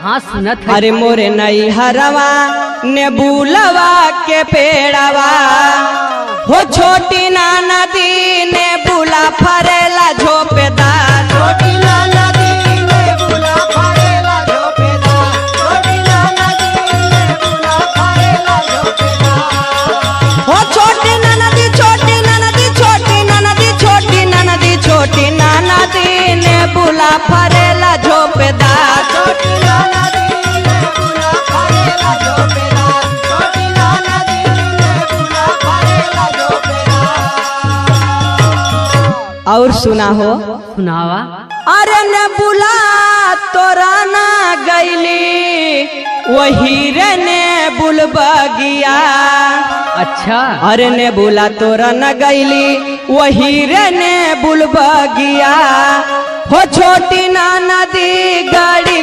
हाँ सुनत है। अरे मोरे नई हरवा ने बुलवा के पेड़वा हो छोटी ना नदी ने बुला फरेला झोपेदार। छोटी ना नदी ने बुला फरेला झोपेदार। छोटी ना नदी ने बुला फरेला झोपेदार। हो छोटी ना नदी छोटी ना नदी छोटी ना नदी छोटी ना नदी छोटी ना नदी ने बुला फरेला झोपेदार। छोटी ना नदी ने बुला फरेला झोपेदार। छोटी ना नदी ने बुला फरेला झोपेदार। और सुना हो सुनावा। अरे ने बुला तोरा ना गईली वही रे ने बुलबगिया। अच्छा अरे ने बुला तोरा न गईली वही रे ने बुलबगिया। हो छोटी ना नदी गाड़ी